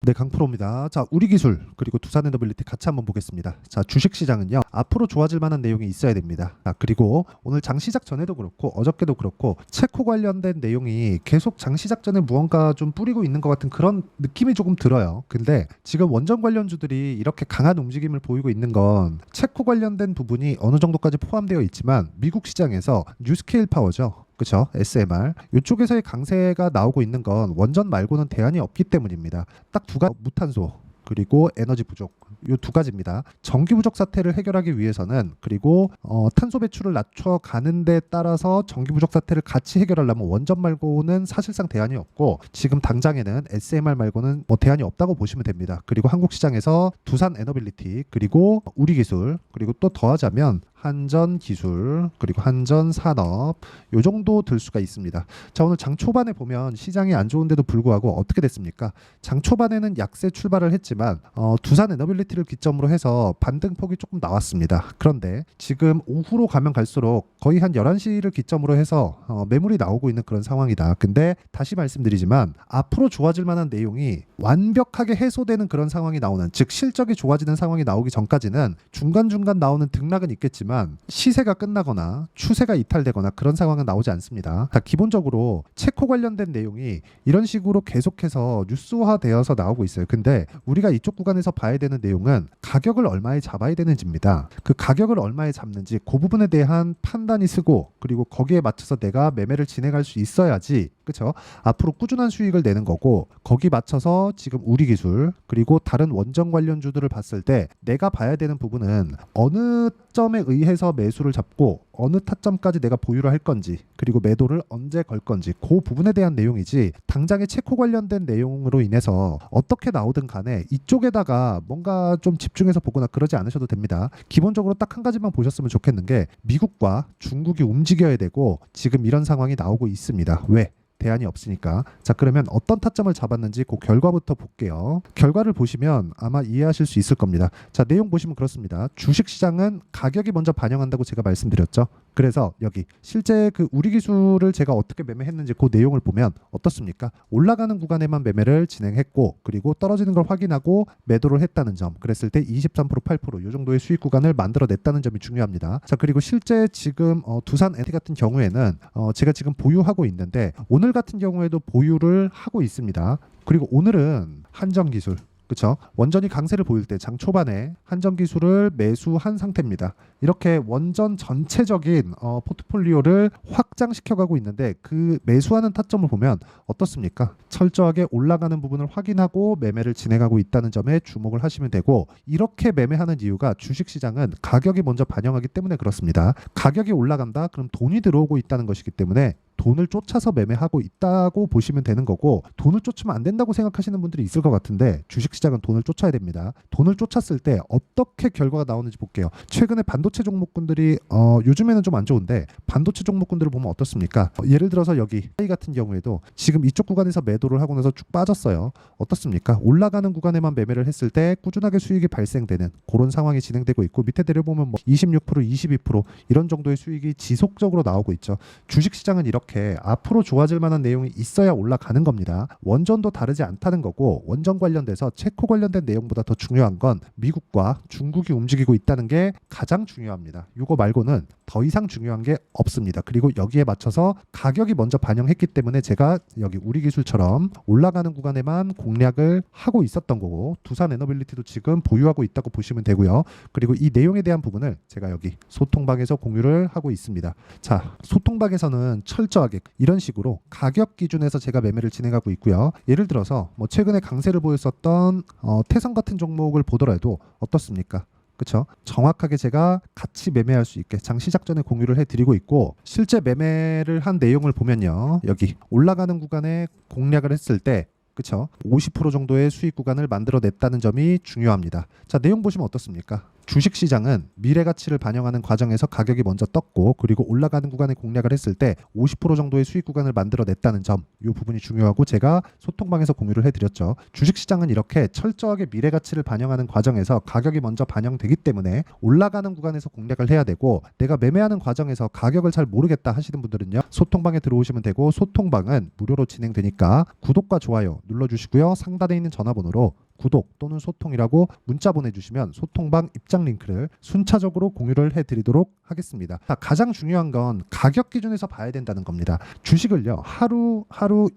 네, 강프로입니다. 자, 우리 기술 그리고 두산 에너빌리티 같이 한번 보겠습니다. 자, 주식시장은요 앞으로 좋아질 만한 내용이 있어야 됩니다. 자, 그리고 오늘 장 시작 전에도 그렇고 어저께도 그렇고 체코 관련된 내용이 계속 장 시작 전에 무언가 좀 뿌리고 있는 것 같은 그런 느낌이 조금 들어요. 근데 지금 원전 관련주들이 이렇게 강한 움직임을 보이고 있는 건 체코 관련된 부분이 어느 정도까지 포함되어 있지만 미국 시장에서 뉴스케일 파워죠. 그렇죠. SMR 이쪽에서의 강세가 나오고 있는 건 원전 말고는 대안이 없기 때문입니다. 딱 두 가지, 무탄소 그리고 에너지 부족, 이 두 가지입니다. 전기 부족 사태를 해결하기 위해서는 그리고 탄소 배출을 낮춰가는 데 따라서 전기 부족 사태를 같이 해결하려면 원전 말고는 사실상 대안이 없고 지금 당장에는 SMR 말고는 뭐 대안이 없다고 보시면 됩니다. 그리고 한국 시장에서 두산 에너빌리티 그리고 우리 기술 그리고 또 더하자면 한전 기술 그리고 한전 산업 요 정도 들 수가 있습니다. 자, 오늘 장 초반에 보면 시장이 안 좋은데도 불구하고 어떻게 됐습니까? 장 초반에는 약세 출발을 했지만 두산 에너빌리티를 기점으로 해서 반등폭이 조금 나왔습니다. 그런데 지금 오후로 가면 갈수록 거의 한 11시를 기점으로 해서 매물이 나오고 있는 그런 상황이다. 근데 다시 말씀드리지만 앞으로 좋아질 만한 내용이 완벽하게 해소되는 그런 상황이 나오는, 즉 실적이 좋아지는 상황이 나오기 전까지는 중간중간 나오는 등락은 있겠지만 시세가 끝나거나 추세가 이탈되거나 그런 상황은 나오지 않습니다. 자, 기본적으로 체코 관련된 내용이 이런 식으로 계속해서 뉴스화되어서 나오고 있어요. 근데 우리가 이쪽 구간에서 봐야 되는 내용은 가격을 얼마에 잡아야 되는지입니다. 그 가격을 얼마에 잡는지 그 부분에 대한 판단이 쓰고 그리고 거기에 맞춰서 내가 매매를 진행할 수 있어야지, 그렇죠? 앞으로 꾸준한 수익을 내는 거고, 거기 맞춰서 지금 우리 기술 그리고 다른 원전 관련주들을 봤을 때 내가 봐야 되는 부분은 어느 점에 의해서 매수를 잡고 어느 타점까지 내가 보유를 할 건지 그리고 매도를 언제 걸 건지 그 부분에 대한 내용이지, 당장의 체코 관련된 내용으로 인해서 어떻게 나오든 간에 이쪽에다가 뭔가 좀 집중해서 보거나 그러지 않으셔도 됩니다. 기본적으로 딱 한 가지만 보셨으면 좋겠는 게 미국과 중국이 움직여야 되고 지금 이런 상황이 나오고 있습니다. 왜? 대안이 없으니까. 자, 그러면 어떤 타점을 잡았는지 그 결과부터 볼게요. 결과를 보시면 아마 이해하실 수 있을 겁니다. 자, 내용 보시면 그렇습니다. 주식시장은 가격이 먼저 반영한다고 제가 말씀드렸죠. 그래서 여기 실제 그 우리 기술을 제가 어떻게 매매했는지 그 내용을 보면 어떻습니까? 올라가는 구간에만 매매를 진행했고 그리고 떨어지는 걸 확인하고 매도를 했다는 점, 그랬을 때 23% 8% 이 정도의 수익 구간을 만들어냈다는 점이 중요합니다. 자, 그리고 실제 지금 두산 엔티 같은 경우에는 제가 지금 보유하고 있는데 오늘 같은 경우에도 보유를 하고 있습니다. 그리고 오늘은 한전 기술, 그렇죠? 원전이 강세를 보일 때 장 초반에 한전 기술을 매수한 상태입니다. 이렇게 원전 전체적인 포트폴리오를 확장시켜가고 있는데 그 매수하는 타점을 보면 어떻습니까? 철저하게 올라가는 부분을 확인하고 매매를 진행하고 있다는 점에 주목을 하시면 되고, 이렇게 매매하는 이유가 주식시장은 가격이 먼저 반영하기 때문에 그렇습니다. 가격이 올라간다? 그럼 돈이 들어오고 있다는 것이기 때문에 돈을 쫓아서 매매하고 있다고 보시면 되는 거고, 돈을 쫓으면 안 된다고 생각하시는 분들이 있을 것 같은데 주식시장은 돈을 쫓아야 됩니다. 돈을 쫓았을 때 어떻게 결과가 나오는지 볼게요. 최근에 반도체 종목군들이 요즘에는 좀 안 좋은데 반도체 종목군들을 보면 어떻습니까? 예를 들어서 여기 하이 같은 경우에도 지금 이쪽 구간에서 매도를 하고 나서 쭉 빠졌어요. 어떻습니까? 올라가는 구간에만 매매를 했을 때 꾸준하게 수익이 발생되는 그런 상황이 진행되고 있고, 밑에 내려보면 뭐 26%, 22% 이런 정도의 수익이 지속적으로 나오고 있죠. 주식시장은 이렇게 앞으로 좋아질 만한 내용이 있어야 올라가는 겁니다. 원전도 다르지 않다는 거고, 원전 관련돼서 체코 관련된 내용보다 더 중요한 건 미국과 중국이 움직이고 있다는 게 가장 중요합니다. 이거 말고는 더 이상 중요한 게 없습니다. 그리고 여기에 맞춰서 가격이 먼저 반영했기 때문에 제가 여기 우리 기술처럼 올라가는 구간에만 공략을 하고 있었던 거고, 두산 에너빌리티도 지금 보유하고 있다고 보시면 되고요. 그리고 이 내용에 대한 부분을 제가 여기 소통방에서 공유를 하고 있습니다. 자, 소통방에서는 철저하게 이런 식으로 가격 기준에서 제가 매매를 진행하고 있고요. 예를 들어서 뭐 최근에 강세를 보였었던 태성 같은 종목을 보더라도 어떻습니까? 그렇죠? 정확하게 제가 같이 매매할 수 있게 장 시작 전에 공유를 해드리고 있고, 실제 매매를 한 내용을 보면요, 여기 올라가는 구간에 공략을 했을 때 그렇죠? 50% 정도의 수익 구간을 만들어냈다는 점이 중요합니다. 자, 내용 보시면 어떻습니까? 주식시장은 미래 가치를 반영하는 과정에서 가격이 먼저 떴고 그리고 올라가는 구간에 공략을 했을 때 50% 정도의 수익 구간을 만들어냈다는 점, 이 부분이 중요하고 제가 소통방에서 공유를 해드렸죠. 주식시장은 이렇게 철저하게 미래 가치를 반영하는 과정에서 가격이 먼저 반영되기 때문에 올라가는 구간에서 공략을 해야 되고, 내가 매매하는 과정에서 가격을 잘 모르겠다 하시는 분들은요, 소통방에 들어오시면 되고, 소통방은 무료로 진행되니까 구독과 좋아요 눌러주시고요. 상단에 있는 전화번호로 구독 또는 소통이라고 문자 보내주시면 소통방 입장 링크를 순차적으로 공유를 해드리도록 하겠습니다. 가장 중요한 건 가격 기준에서 봐야 된다는 겁니다. 주식을요, 하루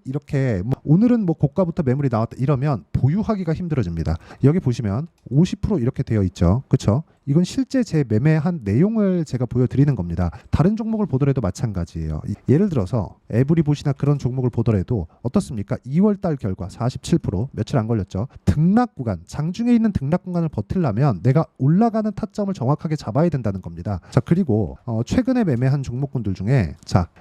이렇게 오늘은 고가부터 매물이 나왔다 이러면 보유하기가 힘들어집니다. 여기 보시면 50% 이렇게 되어 있죠. 그렇죠? 이건 실제 제 매매한 내용을 제가 보여드리는 겁니다. 다른 종목을 보더라도 마찬가지예요. 예를 들어서 에브리봇이나 그런 종목을 보더라도 어떻습니까? 2월달 결과 47%, 며칠 안 걸렸죠. 등락 구간, 장중에 있는 등락 구간을 버틸려면 내가 올라가는 타점을 정확하게 잡아야 된다는 겁니다. 자, 그리고 최근에 매매한 종목군들 중에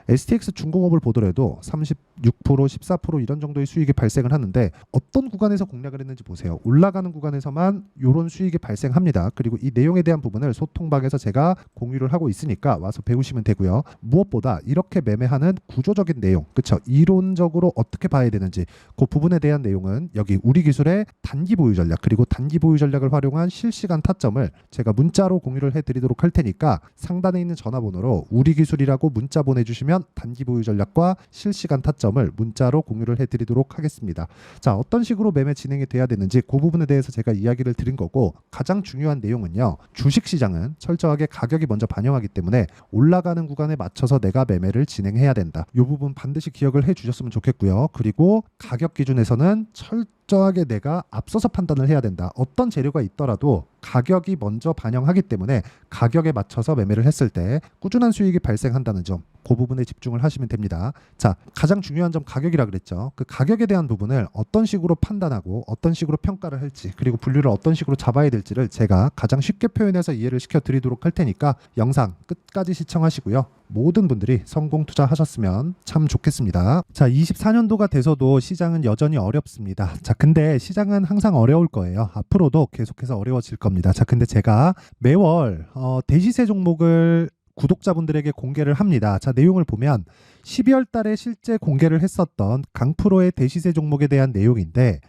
STX 중공업을 보더라도 36%, 14% 이런 정도의 수익이 발생을 하는데 어떤 구간에서 공략을 했는지 보세요. 올라가는 구간에서만 이런 수익이 발생합니다. 그리고 이 내용에 대한 부분을 소통방에서 제가 공유를 하고 있으니까 와서 배우시면 되고요. 무엇보다 이렇게 매매하는 구조적인 내용, 그렇죠? 이론적으로 어떻게 봐야 되는지 그 부분에 대한 내용은 여기 우리 기술의 단기 보유 전략, 그리고 단기 보유 전략을 활용한 실시간 타점을 제가 문자로 공유를 해드리도록 할 테니까 상단에 있는 전화번호로 우리 기술이라고 문자 보내주시면 단기 보유 전략과 실시간 타점을 문자로 공유를 해드리도록 하겠습니다. 자, 어떤 식으로 매매 진행이 돼야 되는지 그 부분에 대해서 제가 이야기를 드린 거고, 가장 중요한 내용은요, 주식시장은 철저하게 가격이 먼저 반영하기 때문에 올라가는 구간에 맞춰서 내가 매매를 진행해야 된다. 이 부분 반드시 기억을 해주셨으면 좋겠고요. 그리고 가격 기준에서는 철저하게 내가 앞서서 판단을 해야 된다. 어떤 재료가 있더라도 가격이 먼저 반영하기 때문에 가격에 맞춰서 매매를 했을 때 꾸준한 수익이 발생한다는 점, 그 부분에 집중을 하시면 됩니다. 자, 가장 중요한 점 가격이라 그랬죠. 그 가격에 대한 부분을 어떤 식으로 판단하고 어떤 식으로 평가를 할지, 그리고 분류를 어떤 식으로 잡아야 될지를 제가 가장 쉽게 표현해서 이해를 시켜드리도록 할 테니까 영상 끝까지 시청하시고요. 모든 분들이 성공 투자하셨으면 참 좋겠습니다. 자, 24년도가 돼서도 시장은 여전히 어렵습니다. 자, 근데 시장은 항상 어려울 거예요. 앞으로도 계속해서 어려워질 겁니다. 자, 근데 제가 매월 대시세 종목을 구독자분들에게 공개를 합니다. 자, 내용을 보면 12월 달에 실제 공개를 했었던 강프로의 대시세 종목에 대한 내용인데,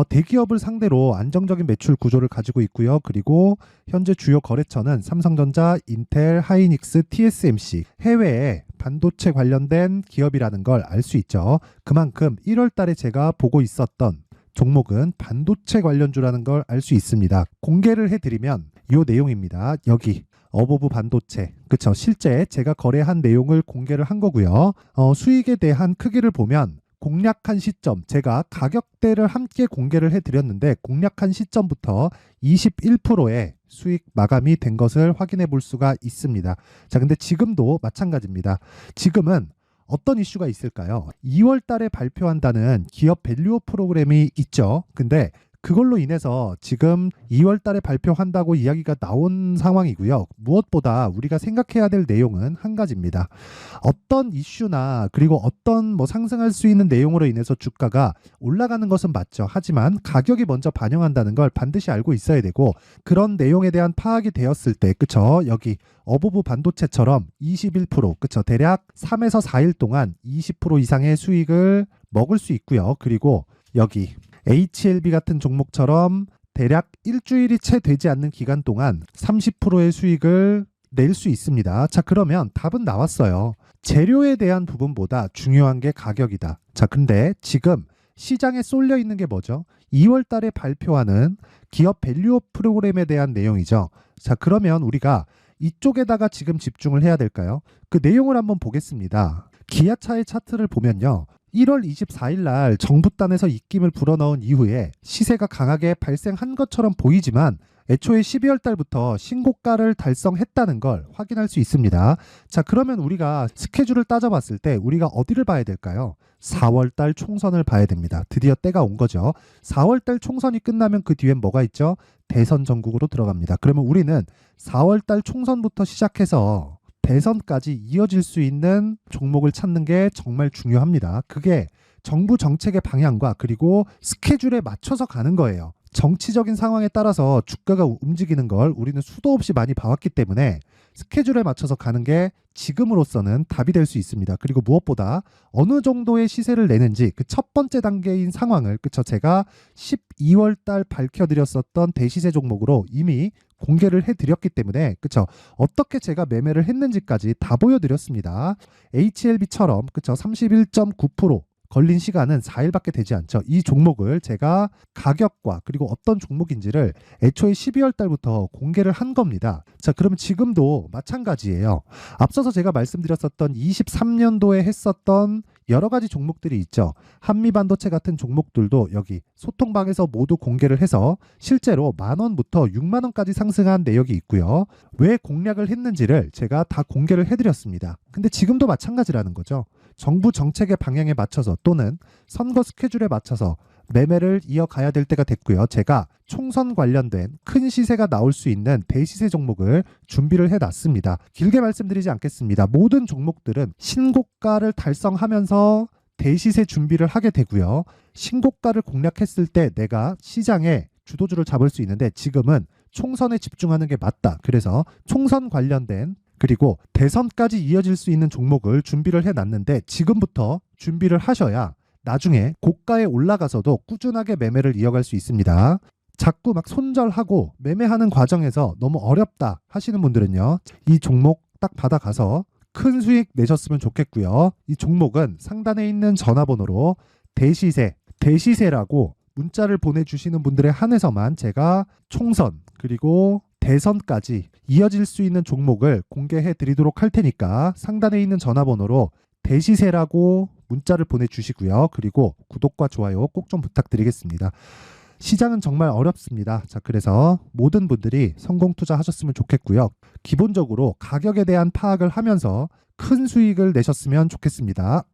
대기업을 상대로 안정적인 매출 구조를 가지고 있고요. 그리고 현재 주요 거래처는 삼성전자, 인텔, 하이닉스, TSMC, 해외에 반도체 관련된 기업이라는 걸 알 수 있죠. 그만큼 1월 달에 제가 보고 있었던 종목은 반도체 관련주라는 걸 알 수 있습니다. 공개를 해드리면 이 내용입니다. 여기 어버브 반도체, 그쵸? 실제 제가 거래한 내용을 공개를 한 거고요. 수익에 대한 크기를 보면 공략한 시점, 제가 가격대를 함께 공개를 해드렸는데 공략한 시점부터 21%의 수익 마감이 된 것을 확인해 볼 수가 있습니다. 자, 근데 지금도 마찬가지입니다. 지금은 어떤 이슈가 있을까요? 2월 달에 발표한다는 기업 밸류업 프로그램이 있죠. 근데 그걸로 인해서 지금 2월 달에 발표한다고 이야기가 나온 상황이고요. 무엇보다 우리가 생각해야 될 내용은 한 가지입니다. 어떤 이슈나 그리고 어떤 상승할 수 있는 내용으로 인해서 주가가 올라가는 것은 맞죠. 하지만 가격이 먼저 반영한다는 걸 반드시 알고 있어야 되고, 그런 내용에 대한 파악이 되었을 때, 그쵸? 여기 어버브 반도체처럼 21%, 그쵸? 대략 3에서 4일 동안 20% 이상의 수익을 먹을 수 있고요. 그리고 여기 HLB 같은 종목처럼 대략 일주일이 채 되지 않는 기간 동안 30%의 수익을 낼 수 있습니다. 자, 그러면 답은 나왔어요. 재료에 대한 부분보다 중요한 게 가격이다. 자, 근데 지금 시장에 쏠려 있는 게 뭐죠? 2월 달에 발표하는 기업 밸류업 프로그램에 대한 내용이죠. 자, 그러면 우리가 이쪽에다가 지금 집중을 해야 될까요? 그 내용을 한번 보겠습니다. 기아차의 차트를 보면요, 1월 24일 날 정부단에서 입김을 불어넣은 이후에 시세가 강하게 발생한 것처럼 보이지만 애초에 12월 달부터 신고가를 달성했다는 걸 확인할 수 있습니다. 자, 그러면 우리가 스케줄을 따져봤을 때 우리가 어디를 봐야 될까요? 4월 달 총선을 봐야 됩니다. 드디어 때가 온 거죠. 4월 달 총선이 끝나면 그 뒤엔 뭐가 있죠? 대선 전국으로 들어갑니다. 그러면 우리는 4월 달 총선부터 시작해서 대선까지 이어질 수 있는 종목을 찾는 게 정말 중요합니다. 그게 정부 정책의 방향과 그리고 스케줄에 맞춰서 가는 거예요. 정치적인 상황에 따라서 주가가 움직이는 걸 우리는 수도 없이 많이 봐왔기 때문에 스케줄에 맞춰서 가는 게 지금으로서는 답이 될 수 있습니다. 그리고 무엇보다 어느 정도의 시세를 내는지 그 첫 번째 단계인 상황을 제가 12월 달 밝혀드렸었던 대시세 종목으로 이미 공개를 해드렸기 때문에 어떻게 제가 매매를 했는지까지 다 보여드렸습니다. HLB처럼 31.9% 걸린 시간은 4일밖에 되지 않죠. 이 종목을 제가 가격과 그리고 어떤 종목인지를 애초에 12월 달부터 공개를 한 겁니다. 자, 그러면 지금도 마찬가지예요. 앞서서 제가 말씀드렸었던 23년도에 했었던 여러 가지 종목들이 있죠. 한미반도체 같은 종목들도 여기 소통방에서 모두 공개를 해서 실제로 10,000원부터 60,000원까지 상승한 내역이 있고요. 왜 공략을 했는지를 제가 다 공개를 해드렸습니다. 근데 지금도 마찬가지라는 거죠. 정부 정책의 방향에 맞춰서 또는 선거 스케줄에 맞춰서 매매를 이어가야 될 때가 됐고요. 제가 총선 관련된 큰 시세가 나올 수 있는 대시세 종목을 준비를 해놨습니다. 길게 말씀드리지 않겠습니다. 모든 종목들은 신고가를 달성하면서 대시세 준비를 하게 되고요. 신고가를 공략했을 때 내가 시장에 주도주를 잡을 수 있는데 지금은 총선에 집중하는 게 맞다. 그래서 총선 관련된 그리고 대선까지 이어질 수 있는 종목을 준비를 해놨는데 지금부터 준비를 하셔야 나중에 고가에 올라가서도 꾸준하게 매매를 이어갈 수 있습니다. 자꾸 막 손절하고 매매하는 과정에서 너무 어렵다 하시는 분들은요. 이 종목 딱 받아가서 큰 수익 내셨으면 좋겠고요. 이 종목은 상단에 있는 전화번호로 대시세라고 문자를 보내주시는 분들에 한해서만 제가 총선 그리고 대선까지 이어질 수 있는 종목을 공개해 드리도록 할 테니까 상단에 있는 전화번호로 대시세라고 문자를 보내주시고요. 그리고 구독과 좋아요 꼭 좀 부탁드리겠습니다. 시장은 정말 어렵습니다. 자, 그래서 모든 분들이 성공 투자하셨으면 좋겠고요. 기본적으로 가격에 대한 파악을 하면서 큰 수익을 내셨으면 좋겠습니다.